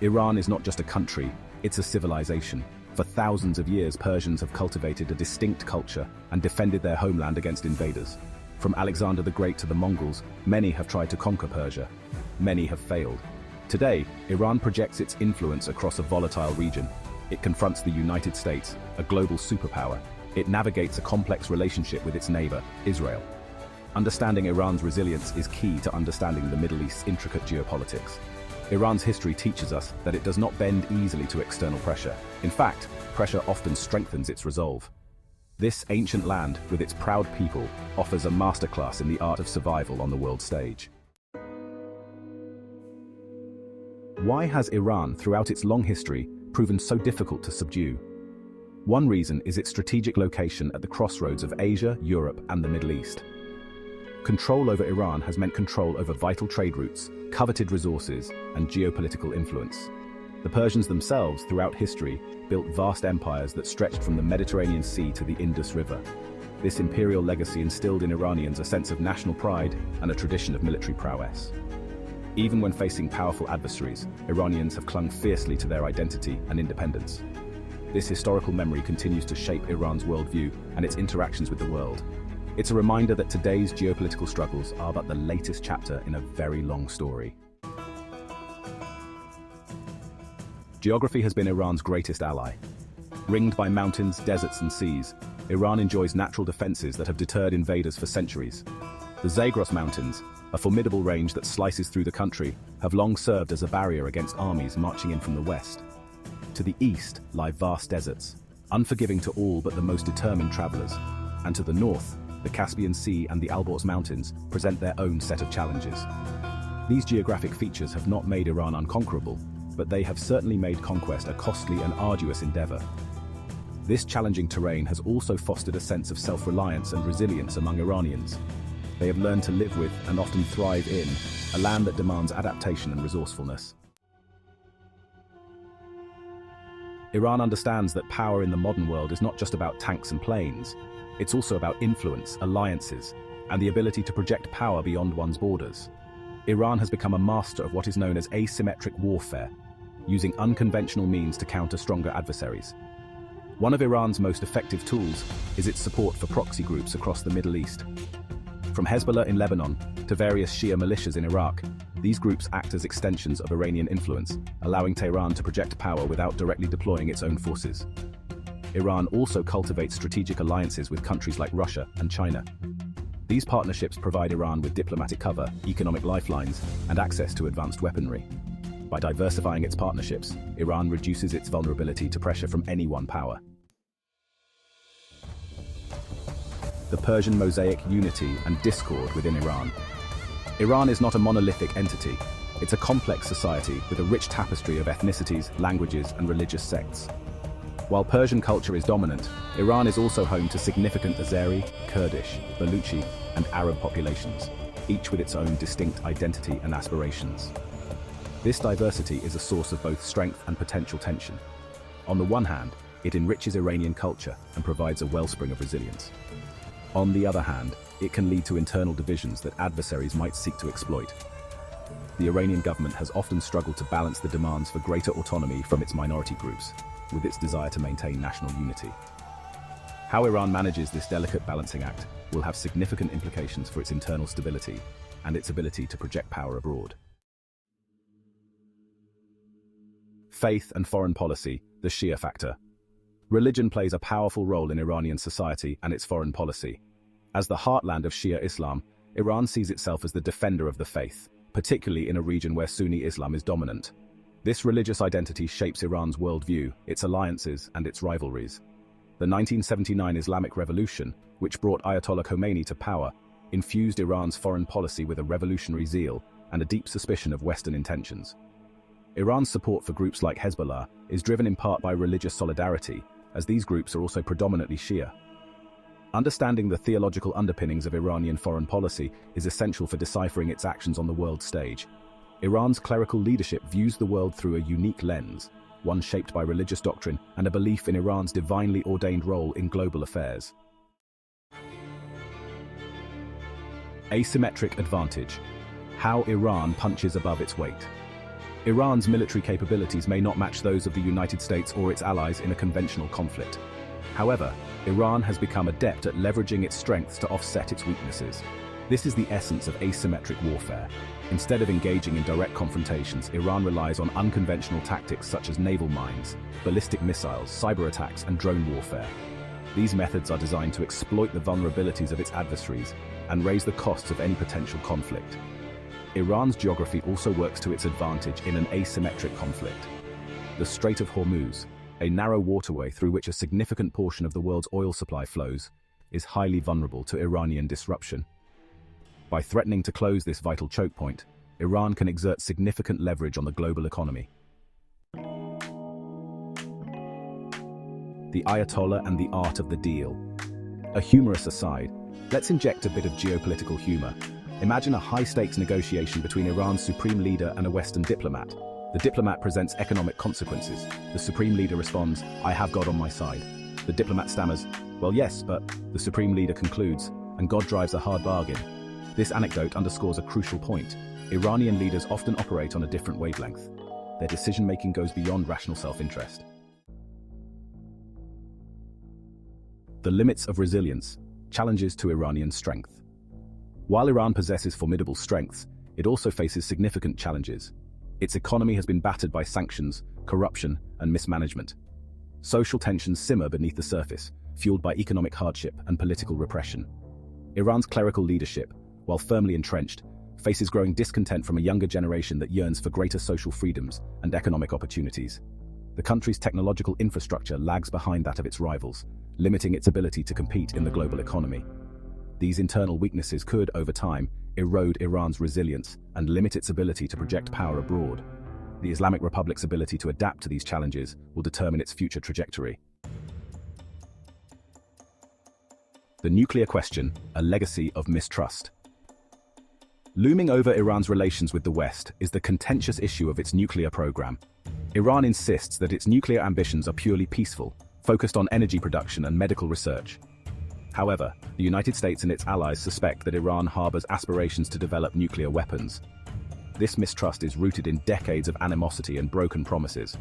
Iran is not just a country, it's a civilization. For thousands of years, Persians have cultivated a distinct culture and defended their homeland against invaders. From Alexander the Great to the Mongols, many have tried to conquer Persia. Many have failed. Today, Iran projects its influence across a volatile region. It confronts the United States, a global superpower. It navigates a complex relationship with its neighbor, Israel. Understanding Iran's resilience is key to understanding the Middle East's intricate geopolitics. Iran's history teaches us that it does not bend easily to external pressure. In fact, pressure often strengthens its resolve. This ancient land, with its proud people, offers a masterclass in the art of survival on the world stage. Why has Iran, throughout its long history, proven so difficult to subdue? One reason is its strategic location at the crossroads of Asia, Europe, and the Middle East. Control over Iran has meant control over vital trade routes, coveted resources, and geopolitical influence. The Persians themselves, throughout history, built vast empires that stretched from the Mediterranean Sea to the Indus River. This imperial legacy instilled in Iranians a sense of national pride and a tradition of military prowess. Even when facing powerful adversaries, Iranians have clung fiercely to their identity and independence. This historical memory continues to shape Iran's worldview and its interactions with the world. It's a reminder that today's geopolitical struggles are but the latest chapter in a very long story. Geography has been Iran's greatest ally. Ringed by mountains, deserts, and seas, Iran enjoys natural defenses that have deterred invaders for centuries. The Zagros Mountains, a formidable range that slices through the country, have long served as a barrier against armies marching in from the west. To the east lie vast deserts, unforgiving to all but the most determined travelers. And to the north, the Caspian Sea and the Alborz Mountains present their own set of challenges. These geographic features have not made Iran unconquerable, but they have certainly made conquest a costly and arduous endeavor. This challenging terrain has also fostered a sense of self-reliance and resilience among Iranians. They have learned to live with and often thrive in a land that demands adaptation and resourcefulness. Iran understands that power in the modern world is not just about tanks and planes. It's also about influence, alliances, and the ability to project power beyond one's borders. Iran has become a master of what is known as asymmetric warfare, using unconventional means to counter stronger adversaries. One of Iran's most effective tools is its support for proxy groups across the Middle East. From Hezbollah in Lebanon to various Shia militias in Iraq, these groups act as extensions of Iranian influence, allowing Tehran to project power without directly deploying its own forces. Iran also cultivates strategic alliances with countries like Russia and China. These partnerships provide Iran with diplomatic cover, economic lifelines, and access to advanced weaponry. By diversifying its partnerships, Iran reduces its vulnerability to pressure from any one power. The Persian mosaic unity and discord within Iran. Iran is not a monolithic entity. It's a complex society with a rich tapestry of ethnicities, languages, and religious sects. While Persian culture is dominant, Iran is also home to significant Azeri, Kurdish, Baluchi, and Arab populations, each with its own distinct identity and aspirations. This diversity is a source of both strength and potential tension. On the one hand, it enriches Iranian culture and provides a wellspring of resilience. On the other hand, it can lead to internal divisions that adversaries might seek to exploit. The Iranian government has often struggled to balance the demands for greater autonomy from its minority groups, with its desire to maintain national unity. How Iran manages this delicate balancing act will have significant implications for its internal stability and its ability to project power abroad. Faith and foreign policy, the Shia factor. Religion plays a powerful role in Iranian society and its foreign policy. As the heartland of Shia Islam, Iran sees itself as the defender of the faith, particularly in a region where Sunni Islam is dominant. This religious identity shapes Iran's worldview, its alliances, and its rivalries. The 1979 Islamic Revolution, which brought Ayatollah Khomeini to power, infused Iran's foreign policy with a revolutionary zeal and a deep suspicion of Western intentions. Iran's support for groups like Hezbollah is driven in part by religious solidarity, as these groups are also predominantly Shia. Understanding the theological underpinnings of Iranian foreign policy is essential for deciphering its actions on the world stage. Iran's clerical leadership views the world through a unique lens, one shaped by religious doctrine and a belief in Iran's divinely ordained role in global affairs. Asymmetric Advantage. How Iran punches above its weight. Iran's military capabilities may not match those of the United States or its allies in a conventional conflict. However, Iran has become adept at leveraging its strengths to offset its weaknesses. This is the essence of asymmetric warfare. Instead of engaging in direct confrontations, Iran relies on unconventional tactics such as naval mines, ballistic missiles, cyber attacks, and drone warfare. These methods are designed to exploit the vulnerabilities of its adversaries and raise the costs of any potential conflict. Iran's geography also works to its advantage in an asymmetric conflict. The Strait of Hormuz, a narrow waterway through which a significant portion of the world's oil supply flows, is highly vulnerable to Iranian disruption. By threatening to close this vital choke point, Iran can exert significant leverage on the global economy. The Ayatollah and the art of the deal. A humorous aside, let's inject a bit of geopolitical humor. Imagine a high-stakes negotiation between Iran's supreme leader and a Western diplomat. The diplomat presents economic consequences. The supreme leader responds, "I have God on my side." The diplomat stammers, "Well, yes, but..." The supreme leader concludes, "And God drives a hard bargain." This anecdote underscores a crucial point. Iranian leaders often operate on a different wavelength. Their decision-making goes beyond rational self-interest. The limits of resilience, challenges to Iranian strength. While Iran possesses formidable strengths, it also faces significant challenges. Its economy has been battered by sanctions, corruption, and mismanagement. Social tensions simmer beneath the surface, fueled by economic hardship and political repression. Iran's clerical leadership, while firmly entrenched, faces growing discontent from a younger generation that yearns for greater social freedoms and economic opportunities. The country's technological infrastructure lags behind that of its rivals, limiting its ability to compete in the global economy. These internal weaknesses could, over time, erode Iran's resilience and limit its ability to project power abroad. The Islamic Republic's ability to adapt to these challenges will determine its future trajectory. The nuclear question, a legacy of mistrust. Looming over Iran's relations with the West is the contentious issue of its nuclear program. Iran insists that its nuclear ambitions are purely peaceful, focused on energy production and medical research. However, the United States and its allies suspect that Iran harbors aspirations to develop nuclear weapons. This mistrust is rooted in decades of animosity and broken promises.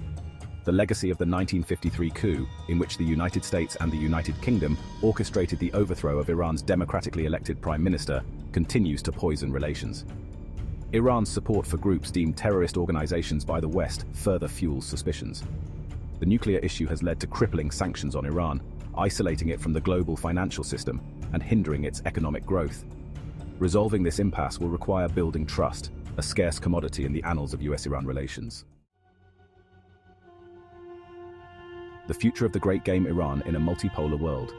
The legacy of the 1953 coup, in which the United States and the United Kingdom orchestrated the overthrow of Iran's democratically elected prime minister, continues to poison relations. Iran's support for groups deemed terrorist organizations by the West further fuels suspicions. The nuclear issue has led to crippling sanctions on Iran, isolating it from the global financial system and hindering its economic growth. Resolving this impasse will require building trust, a scarce commodity in the annals of US-Iran relations. The future of the great game Iran in a multipolar world.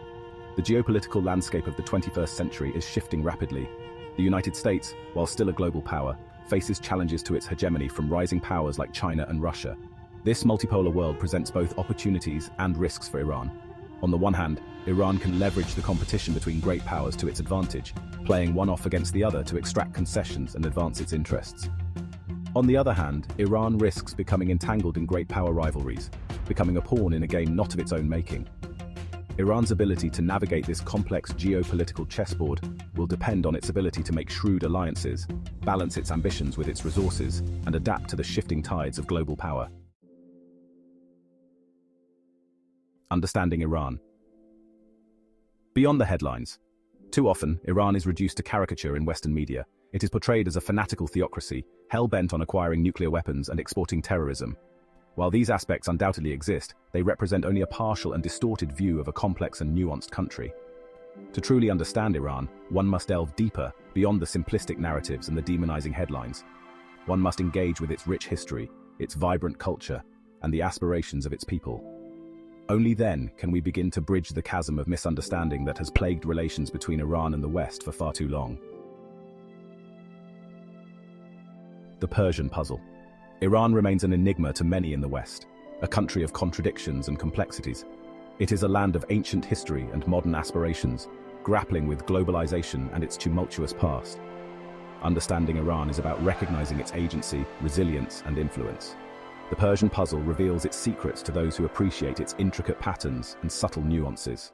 The geopolitical landscape of the 21st century is shifting rapidly. The United States, while still a global power, faces challenges to its hegemony from rising powers like China and Russia. This multipolar world presents both opportunities and risks for Iran. On the one hand, Iran can leverage the competition between great powers to its advantage, playing one off against the other to extract concessions and advance its interests. On the other hand, Iran risks becoming entangled in great power rivalries, becoming a pawn in a game not of its own making. Iran's ability to navigate this complex geopolitical chessboard will depend on its ability to make shrewd alliances, balance its ambitions with its resources, and adapt to the shifting tides of global power. Understanding Iran. Beyond the headlines, too often, Iran is reduced to caricature in Western media. It is portrayed as a fanatical theocracy, hell-bent on acquiring nuclear weapons and exporting terrorism. While these aspects undoubtedly exist, they represent only a partial and distorted view of a complex and nuanced country. To truly understand Iran, one must delve deeper, beyond the simplistic narratives and the demonizing headlines. One must engage with its rich history, its vibrant culture, and the aspirations of its people. Only then can we begin to bridge the chasm of misunderstanding that has plagued relations between Iran and the West for far too long. The Persian puzzle. Iran remains an enigma to many in the West, a country of contradictions and complexities. It is a land of ancient history and modern aspirations, grappling with globalization and its tumultuous past. Understanding Iran is about recognizing its agency, resilience, and influence. The Persian puzzle reveals its secrets to those who appreciate its intricate patterns and subtle nuances.